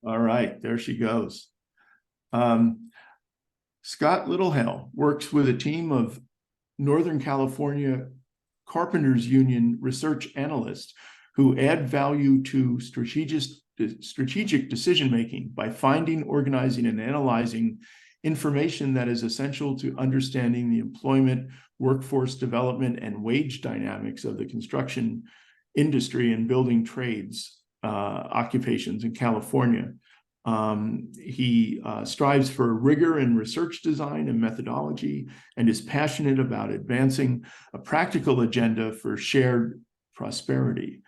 All right, there she goes. Scott Littlehale works with a team of Northern California Carpenters Union research analysts who add value to strategic decision-making by finding, organizing, and analyzing information that is essential to understanding the employment, workforce development, and wage dynamics of the construction industry and building trades occupations in California. He strives for rigor in research design and methodology and is passionate about advancing a practical agenda for shared prosperity.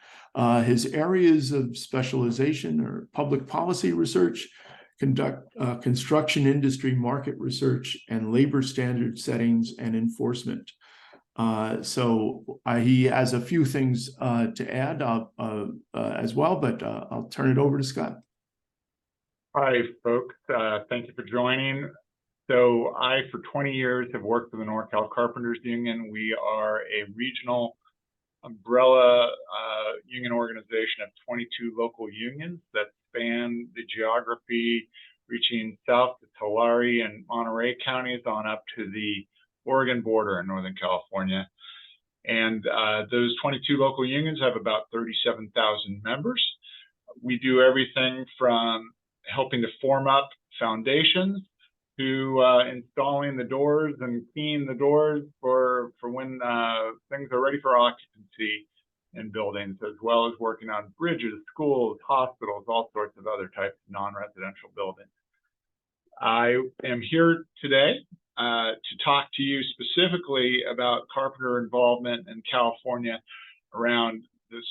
His areas of specialization are public policy research, construction industry market research, and labor standard settings and enforcement. He has a few things to add as well, but I'll turn it over to Scott. Hi, folks. Thank you for joining. So I, for 20 years, have worked for the Nor Cal Carpenters Union. We are a regional umbrella union organization of 22 local unions that span the geography, reaching south to Tulare and Monterey counties on up to the Oregon border in Northern California. And those 22 local unions have about 37,000 members. We do everything from helping to form up foundations to installing the doors and keying the doors for when things are ready for occupancy in buildings, as well as working on bridges, schools, hospitals, all sorts of other types of non-residential buildings. I am here today to talk to you specifically about carpenter involvement in California around the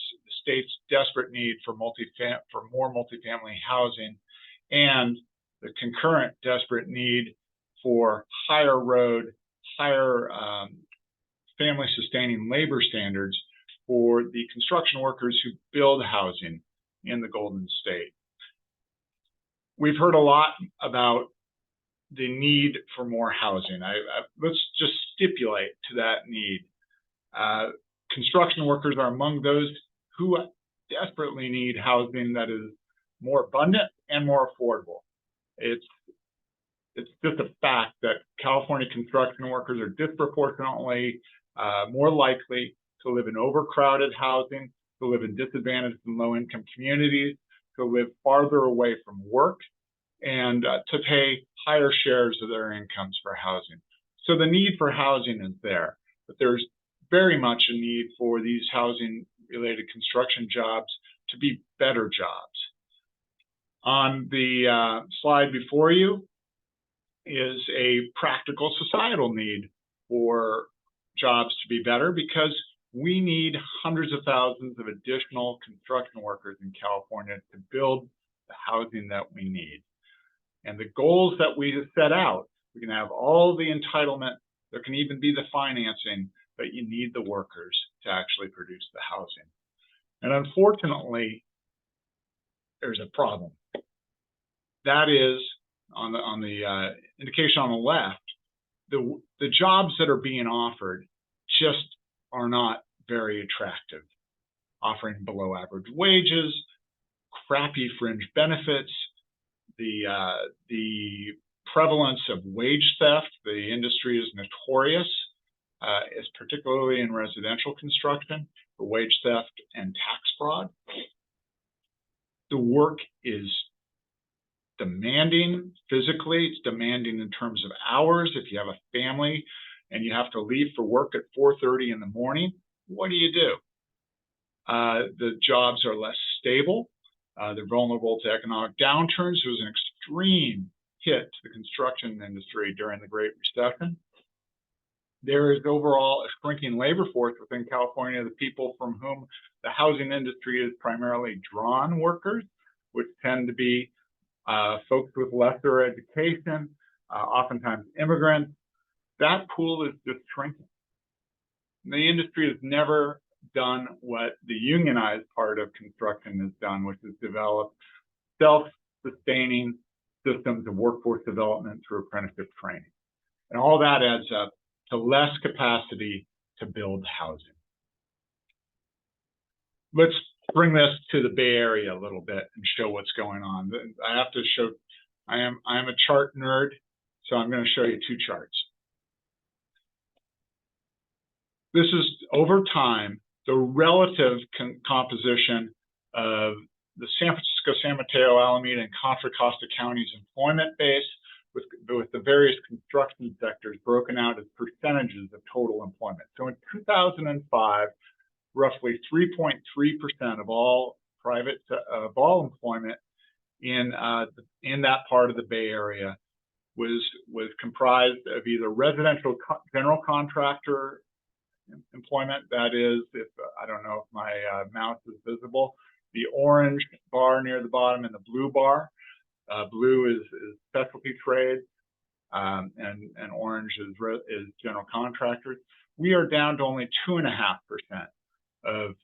state's desperate need for more multifamily housing and the concurrent desperate need for higher road, higher family-sustaining labor standards for the construction workers who build housing in the Golden State. We've heard a lot about the need for more housing. Let's just stipulate to that need. Construction workers are among those who desperately need housing that is more abundant and more affordable. It's just a fact that California construction workers are disproportionately more likely to live in overcrowded housing, to live in disadvantaged and low-income communities, to live farther away from work, and to pay higher shares of their incomes for housing. So the need for housing is there, but there's very much a need for these housing-related construction jobs to be better jobs. On the slide before you is a practical societal need for jobs to be better, because we need hundreds of thousands of additional construction workers in California to build the housing that we need. And the goals that we have set out, we can have all the entitlement, there can even be the financing, but you need the workers to actually produce the housing. And unfortunately, there's a problem. That is, on the indication on the left, the jobs that are being offered just are not very attractive, offering below average wages, crappy fringe benefits, the prevalence of wage theft. The industry is notorious, particularly in residential construction, for wage theft and tax fraud. The work is demanding physically, it's demanding in terms of hours. If you have a family and you have to leave for work at 4:30 in the morning, what do you do? The jobs are less stable. They're vulnerable to economic downturns. There was an extreme hit to the construction industry during the Great Recession. There is overall a shrinking labor force within California. The people from whom the housing industry is primarily drawn workers, which tend to be folks with lesser education, oftentimes immigrants. That pool is just shrinking. The industry has never done what the unionized part of construction has done, which is develop self-sustaining systems of workforce development through apprenticeship training. And all that adds up to less capacity to build housing. Let's bring this to the Bay Area a little bit and show what's going on. I have to show, I am a chart nerd, so I'm going to show you two charts. This is over time, the relative composition of the San Francisco, San Mateo, Alameda, and Contra Costa counties employment base with the various construction sectors broken out as percentages of total employment. So in 2005, roughly 3.3% of all employment in that part of the Bay Area was comprised of either residential general contractor employment. That is, if I don't know if my mouse is visible, the orange bar near the bottom and the blue bar. Blue is specialty trade, and orange is general contractors. We are down to only 2.5% of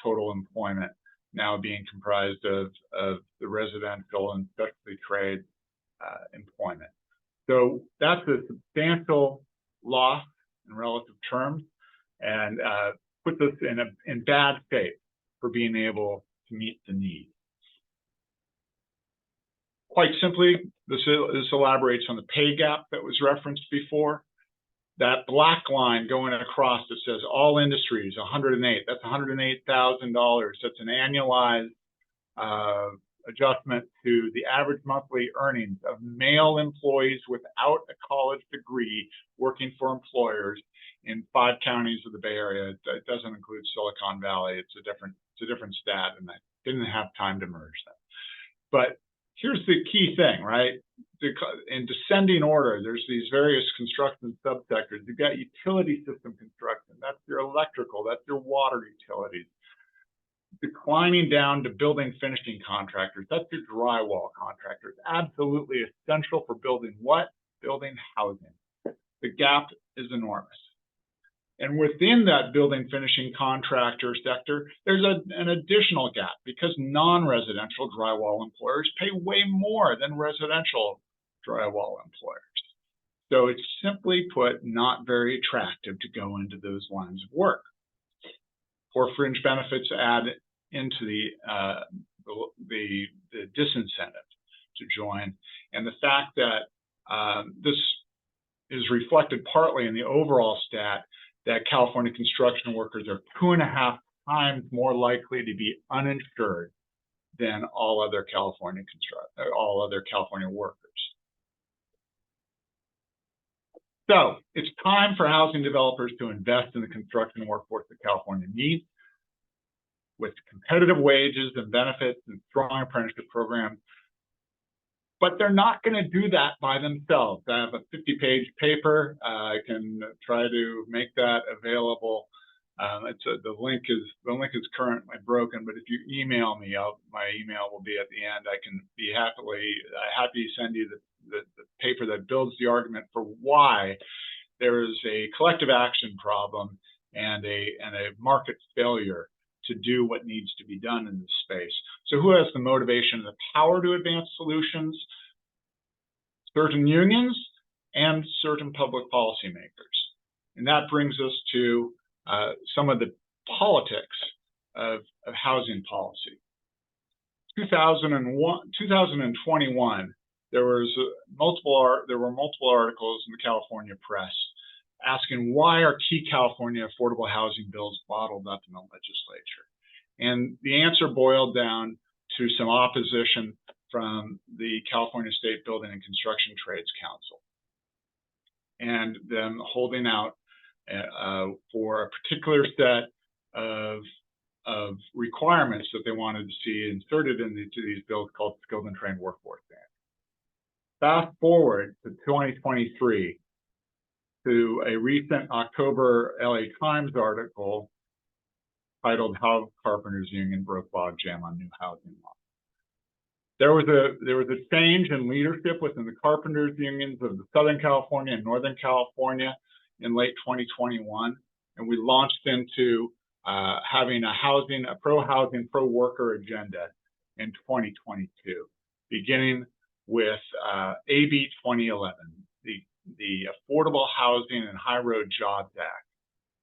total employment now being comprised of the residential and specialty trade employment. So that's a substantial loss in relative terms, and puts us in bad shape for being able to meet the need. Quite simply, this elaborates on the pay gap that was referenced before. That black line going across that says all industries, 108, that's $108,000. That's an annualized adjustment to the average monthly earnings of male employees without a college degree working for employers in 5 counties of the Bay Area. It doesn't include Silicon Valley. It's a different stat, and I didn't have time to merge them. But here's the key thing, right? In descending order, there's these various construction subsectors. You've got utility system construction. That's your electrical. That's your water utilities. Declining down to building finishing contractors. That's your drywall contractors. Absolutely essential for building what? Building housing. The gap is enormous. And within that building finishing contractor sector, there's an additional gap because non-residential drywall employers pay way more than residential drywall employers. So it's simply put not very attractive to go into those lines of work. Poor fringe benefits add into the disincentive to join, and the fact that this is reflected partly in the overall stat that California construction workers are 2.5 times more likely to be uninsured than all other California workers. So it's time for housing developers to invest in the construction workforce that California needs, with competitive wages and benefits and strong apprenticeship programs. But they're not going to do that by themselves. I have a 50-page paper. I can try to make that available. The link is currently broken, but if you email me, my email will be at the end. I can be happy to send you the paper that builds the argument for why there is a collective action problem and a market failure to do what needs to be done in this space. So who has the motivation and the power to advance solutions? Certain unions and certain public policymakers. And that brings us to some of the politics of housing policy. 2021, there were multiple articles in the California press asking why are key California affordable housing bills bottled up in the legislature. And the answer boiled down to some opposition from the California State Building and Construction Trades Council, and them holding out for a particular set of requirements that they wanted to see inserted into these bills called Skilled and Trained Workforce Standards. Fast forward to 2023 to a recent October LA Times article titled "How Carpenters Union Broke Logjam on New Housing Law." There was a change in leadership within the carpenters unions of the Southern California and Northern California in late 2021, and we launched into having a pro-housing, pro-worker agenda in 2022, beginning with AB 2011, the Affordable Housing and High Road Jobs Act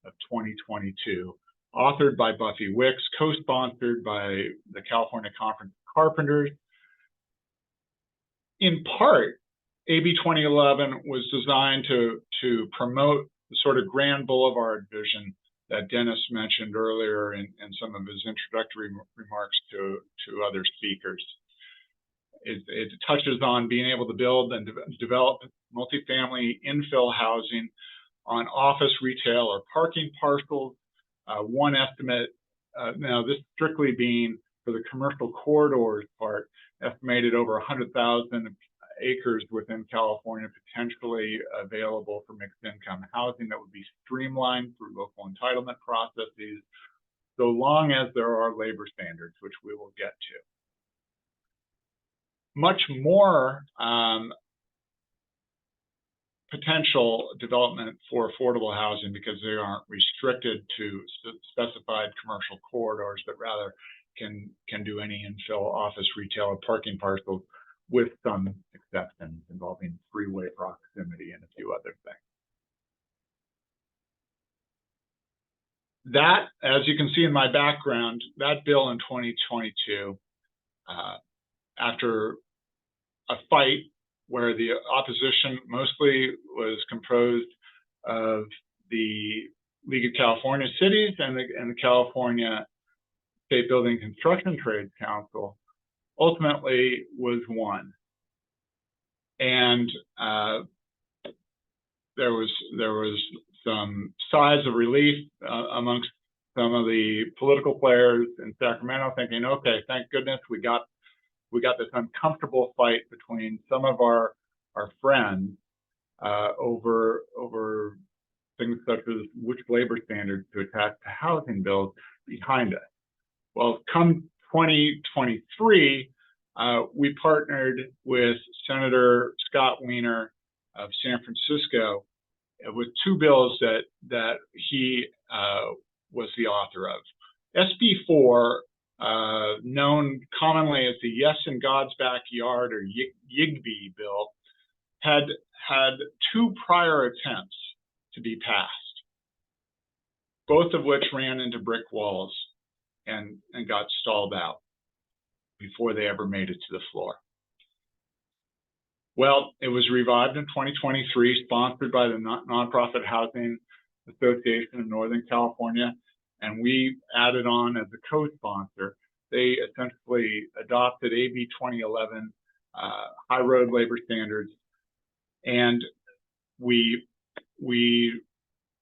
of 2022, authored by Buffy Wicks, co-sponsored by the California Conference of Carpenters. In part, AB 2011 was designed to promote the sort of grand boulevard vision that Dennis mentioned earlier in some of his introductory remarks to other speakers. It touches on being able to build and develop multifamily infill housing on office, retail, or parking parcels. One estimate, now this strictly being for the commercial corridors part, estimated over 100,000 acres within California potentially available for mixed income housing that would be streamlined through local entitlement processes, so long as there are labor standards, which we will get to. Much more potential development for affordable housing because they aren't restricted to specified commercial corridors, but rather can do any infill office, retail, or parking parcels with some exceptions involving freeway proximity and a few other things. That, as you can see in my background, that bill in 2022, after a fight where the opposition mostly was composed of the League of California Cities and the California State Building Construction Trades Council, ultimately was won. And there was some sighs of relief amongst some of the political players in Sacramento, thinking, okay, thank goodness we got this uncomfortable fight between some of our friends over things such as which labor standards to attach to housing bills behind us. Well, come 2023, we partnered with Senator Scott Wiener of San Francisco with two bills that he was the author of. SB 4, known commonly as the Yes in God's Backyard or YIGBY bill, had two prior attempts to be passed, both of which ran into brick walls and got stalled out before they ever made it to the floor. Well, it was revived in 2023, sponsored by the Nonprofit Housing Association of Northern California, and we added on as a co-sponsor. They essentially adopted AB 2011 high road labor standards, and we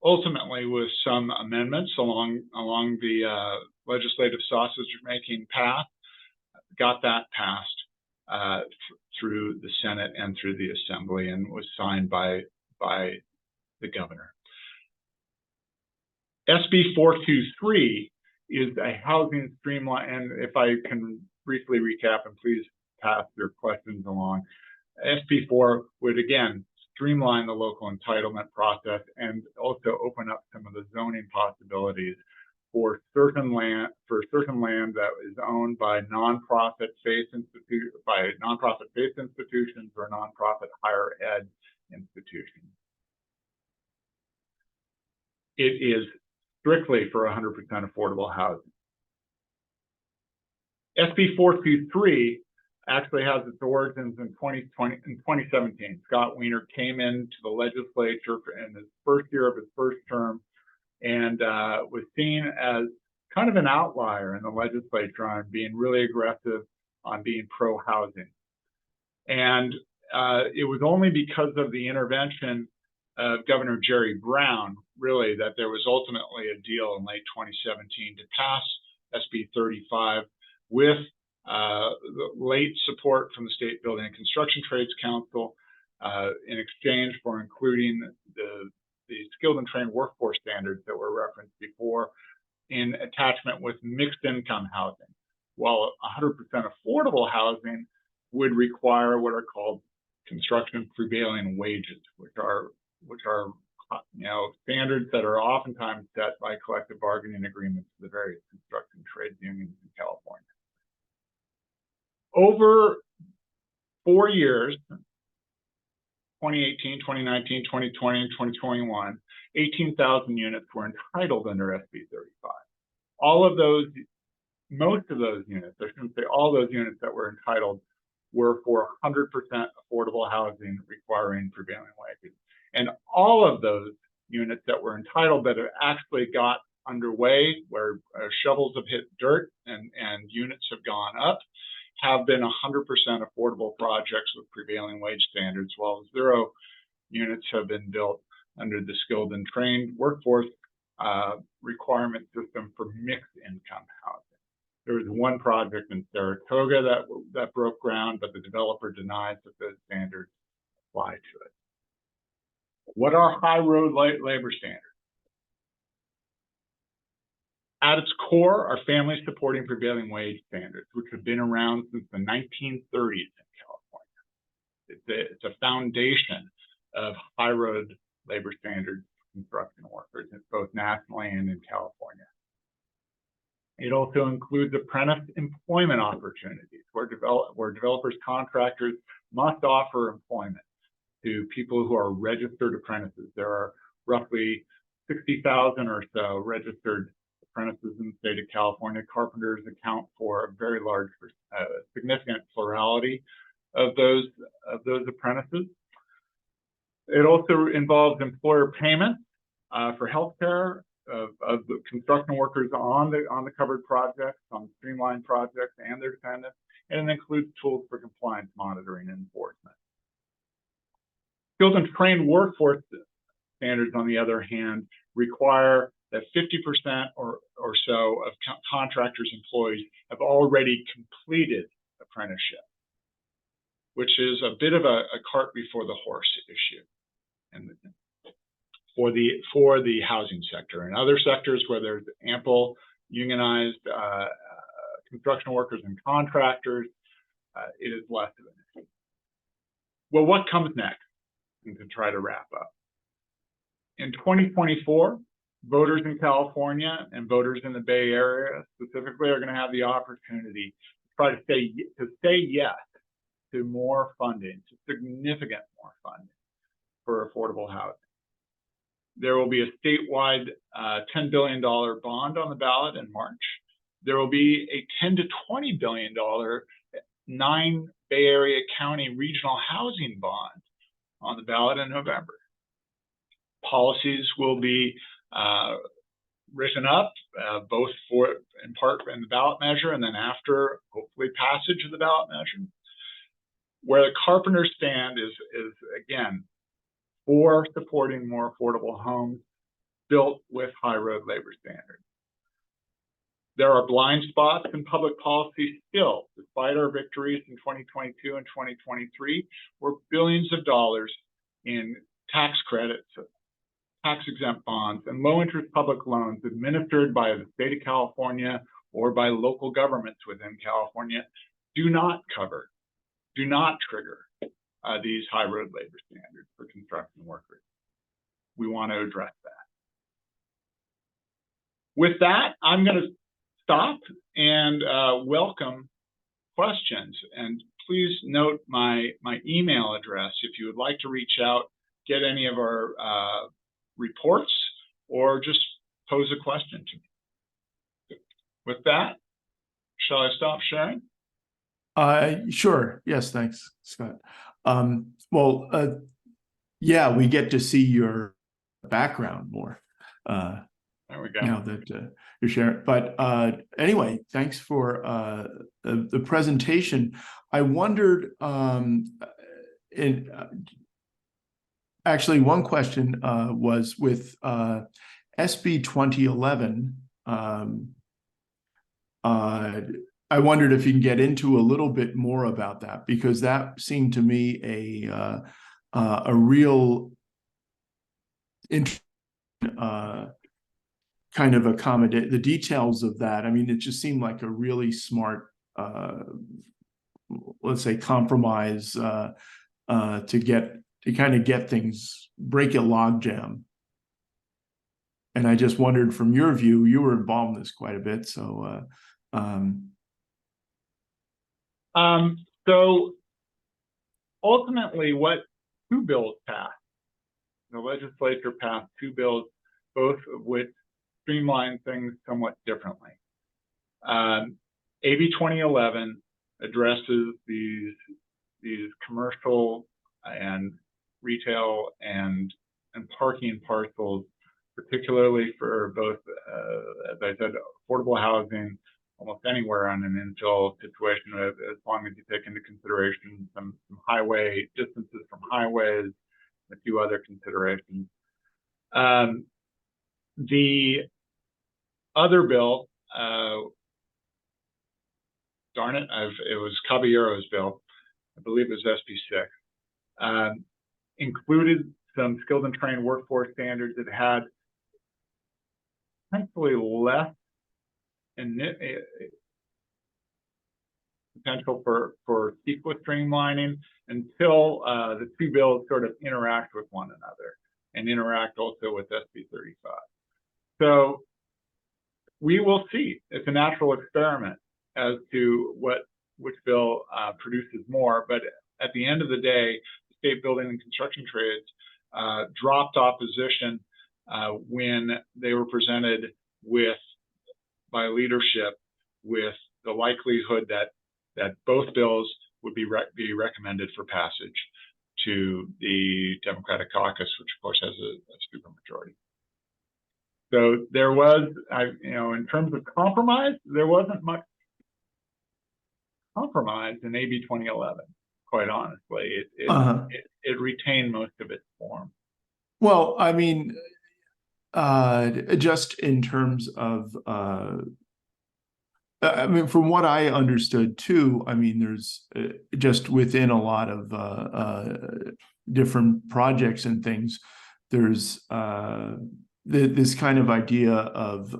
ultimately, with some amendments along the legislative sausage-making path, got that passed through the Senate and through the Assembly, and was signed by the governor. SB 423 is a housing streamline, and if I can briefly recap, and please pass your questions along. SB 4 would again streamline the local entitlement process and also open up some of the zoning possibilities for certain land that is owned by nonprofit faith institutions or nonprofit higher ed institutions. It is strictly for 100% affordable housing. SB 423 actually has its origins in 2017. Scott Wiener came into the legislature in his first year of his first term and was seen as kind of an outlier in the legislature on being really aggressive on being pro-housing. And it was only because of the intervention of Governor Jerry Brown, really, that there was ultimately a deal in late 2017 to pass SB 35 with the late support from the State Building and Construction Trades Council in exchange for including the skilled and trained workforce standards that were referenced before in attachment with mixed income housing, while 100% affordable housing would require what are called construction prevailing wages, which are standards that are oftentimes set by collective bargaining agreements of the various construction trades unions in California. Over 4 years, 2018, 2019, 2020, and 2021, 18,000 units were entitled under SB 35. All of those, most of those units, I shouldn't say all those units that were entitled, were for 100% affordable housing requiring prevailing wages. And all of those units that were entitled that have actually got underway, where shovels have hit dirt and units have gone up, have been 100% affordable projects with prevailing wage standards, while 0 units have been built under the skilled and trained workforce requirement system for mixed income housing. There was one project in Saratoga that broke ground, but the developer denies that those standards apply to it. What are high road labor standards? At its core are family supporting prevailing wage standards, which have been around since the 1930s in California. It's a foundation of high road labor standards for construction workers, both nationally and in California. It also includes apprentice employment opportunities, where developers, contractors must offer employment to people who are registered apprentices. There are roughly 60,000 or so registered apprentices in the state of California. Carpenters account for a very large, significant plurality of those apprentices. It also involves employer payments for healthcare of the construction workers on the covered projects, on the streamlined projects, and their dependents, and it includes tools for compliance monitoring and enforcement. Skilled and trained workforce standards, on the other hand, require that 50% or so of contractors' employees have already completed apprenticeship, which is a bit of a cart before the horse issue, and for the housing sector. In other sectors where there's ample unionized construction workers and contractors, it is less of an issue. Well, what comes next? And to try to wrap up. In 2024, voters in California and voters in the Bay Area specifically are going to have the opportunity to try to say yes to more funding, to significant more funding for affordable housing. There will be a statewide $10 billion bond on the ballot in March. There will be a $10 to $20 billion 9 Bay Area County regional housing bond on the ballot in November. Policies will be written up, both in part in the ballot measure and then after, hopefully, passage of the ballot measure. Where the carpenters stand is again, for supporting more affordable homes built with high road labor standards. There are blind spots in public policy still, despite our victories in 2022 and 2023, where billions of dollars in tax credits, tax-exempt bonds, and low-interest public loans administered by the state of California or by local governments within California do not trigger these high road labor standards for construction workers. We want to address that. With that, I'm going to stop and welcome questions. And please note my email address if you would like to reach out, get any of our reports, or just pose a question to me. With that, shall I stop sharing? Sure. Yes, thanks, Scott. Yeah, we get to see your background more. There we go. Now that you're sharing. But anyway, thanks for the presentation. I wondered, actually, one question was with SB 2011. I wondered if you can get into a little bit more about that, because that seemed to me a real kind of accommodate the details of that. I mean, it just seemed like a really smart, let's say, compromise to kind of get things, break a logjam. And I just wondered, from your view, you were involved in this quite a bit, so. So ultimately, what two bills passed? The legislature passed two bills, both of which streamline things somewhat differently. AB 2011 addresses these commercial and retail and parking parcels, particularly for both, as I said, affordable housing almost anywhere on an infill situation, as long as you take into consideration some highway distances from highways, a few other considerations. The other bill, darn it, it was Caballero's bill, I believe it was SB6, included some skilled and trained workforce standards that had potentially less potential for CEQA streamlining until the two bills sort of interact with one another and interact also with SB35. So we will see. It's a natural experiment as to which bill produces more. But at the end of the day, the state building and construction trades dropped opposition when they were presented by leadership with the likelihood that both bills would be recommended for passage to the Democratic caucus, which of course has a supermajority. So there was, in terms of compromise, there wasn't much compromise in AB 2011. Quite honestly, it retained most of its form. Well, I mean, just in terms of, I mean, from what I understood too, I mean, there's just within a lot of different projects and things, there's this kind of idea of,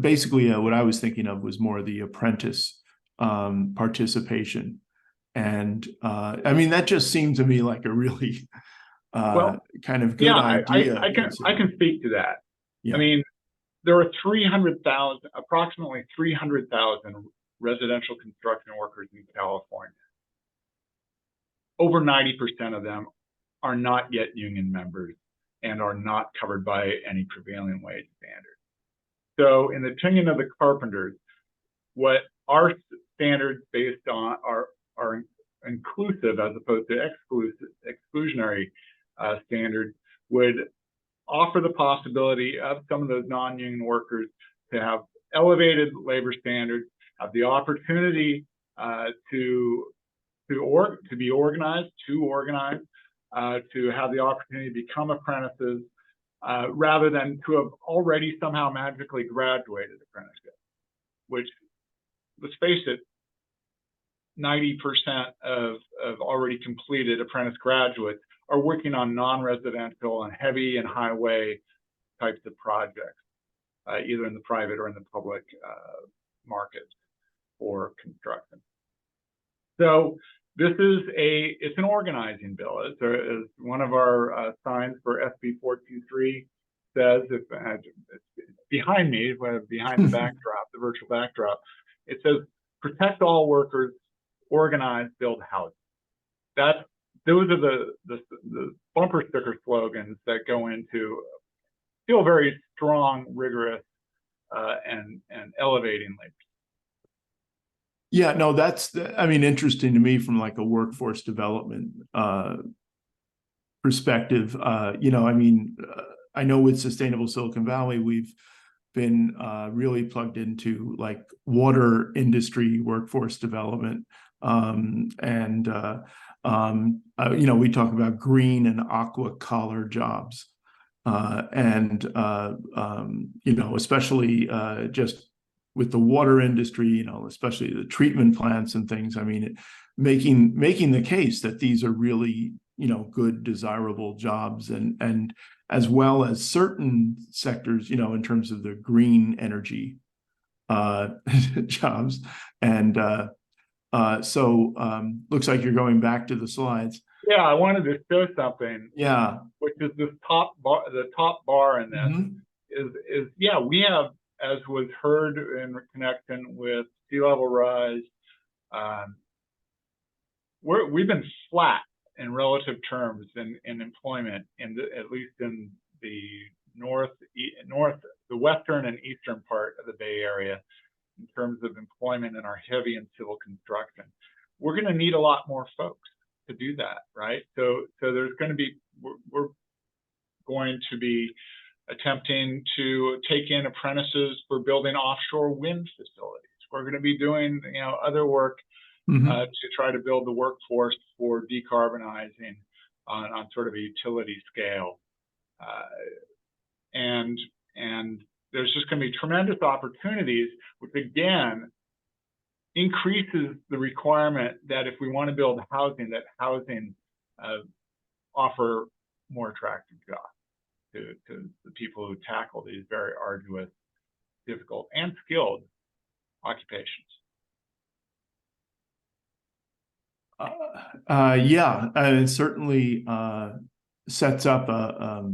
basically what I was thinking of was more the apprentice participation. And I mean, that just seemed to me like a really kind of good idea. I can speak to that. Yeah. I mean, there are approximately 300,000 residential construction workers in California. Over 90% of them are not yet union members and are not covered by any prevailing wage standards. So in the opinion of the carpenters, what our standards based on are inclusive as opposed to exclusionary standards would offer the possibility of some of those non-union workers to have elevated labor standards, have the opportunity to be organized, to have the opportunity to become apprentices, rather than to have already somehow magically graduated apprenticeship, which, let's face it, 90% of already completed apprentice graduates are working on non-residential and heavy and highway types of projects, either in the private or in the public market for construction. So this is it's an organizing bill. As one of our signs for SB423 says, it's behind me, behind the backdrop, the virtual backdrop, it says, protect all workers, organize, build housing. Those are the bumper sticker slogans that go into feel very strong, rigorous, and elevating labor. Yeah, no, that's, I mean, interesting to me from like a workforce development perspective. I mean, I know with Sustainable Silicon Valley, we've been really plugged into like water industry workforce development. We talk about green and aqua collar jobs. Especially just with the water industry, especially the treatment plants and things. I mean, making the case that these are really, good, desirable jobs, and as well as certain sectors, in terms of the green energy jobs. And looks like you're going back to the slides. Yeah, I wanted to show something. Yeah, which is this top bar. The top bar in this is we have, as was heard in connection with sea level rise, we've been flat in relative terms in employment at least in the the western and eastern part of the Bay Area in terms of employment in our heavy and civil construction. We're going to need a lot more folks to do that, right? So there's going to be, we're going to be attempting to take in apprentices for building offshore wind facilities. We're going to be doing, other work to try to build the workforce for decarbonizing on sort of a utility scale. And there's just going to be tremendous opportunities, which again increases the requirement that if we want to build housing, that housing offer more attractive jobs to the people who tackle these very arduous, difficult, and skilled occupations. It certainly sets up a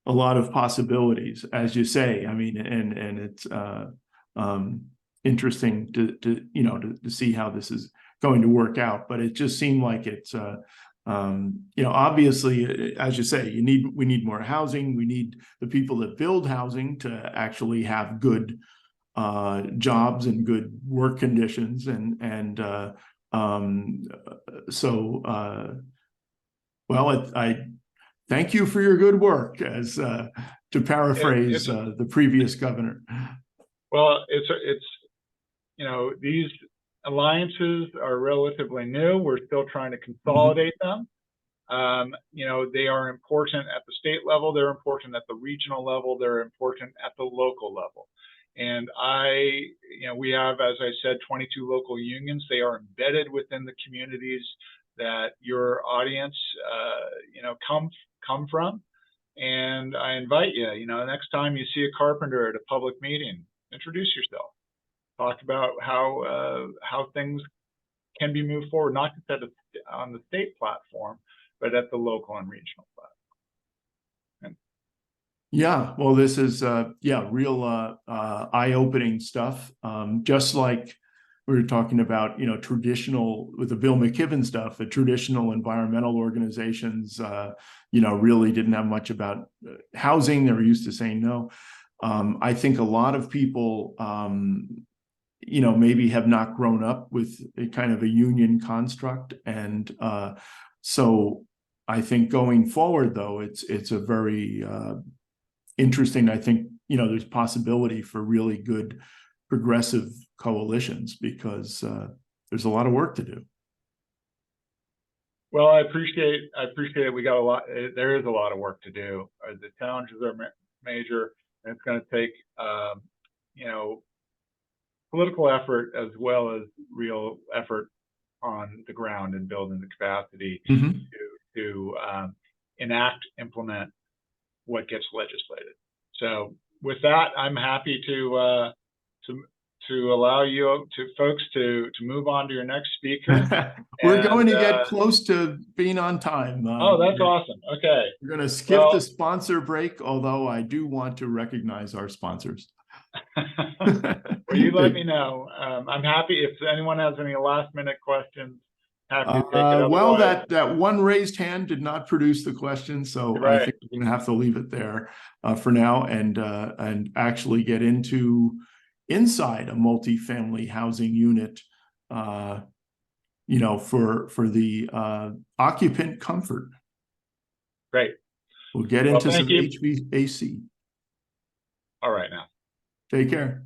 lot of possibilities, as you say. I mean, and it's interesting to see how this is going to work out. But it just seemed like it's obviously, as you say, we need more housing. We need the people that build housing to actually have good jobs and good work conditions, I thank you for your good work, as to paraphrase the previous governor. Well, it's these alliances are relatively new. We're still trying to consolidate them. They are important at the state level. They're important at the regional level. They're important at the local level. And we have, as I said, 22 local unions. They are embedded within the communities that your audience, come from. And I invite you, next time you see a carpenter at a public meeting, introduce yourself. Talk about how things can be moved forward, not just on the state platform, but at the local and regional platform. Yeah, well, this is real eye-opening stuff. Just like we were talking about, traditional with the Bill McKibben stuff, the traditional environmental organizations, really didn't have much about housing. They were used to saying no. I think a lot of people, maybe have not grown up with a kind of a union construct, and so I think going forward, though, it's a very interesting. I think there's possibility for really good progressive coalitions, because there's a lot of work to do. Well, I appreciate it. We got a lot. There is a lot of work to do. The challenges are major, and it's going to take political effort as well as real effort on the ground and building the capacity to implement what gets legislated. So with that, I'm happy to allow you folks to move on to your next speaker. We're going to get close to being on time. Oh, that's awesome. Okay. We're going to skip the sponsor break, although I do want to recognize our sponsors. Well, you let me know. I'm happy if anyone has any last minute questions. Happy to take it. Well, that one raised hand did not produce the question, so right. I think we're going to have to leave it there for now, and actually get inside a multifamily housing unit, for the occupant comfort. Great. We'll get into some HVAC. All right now. Take care.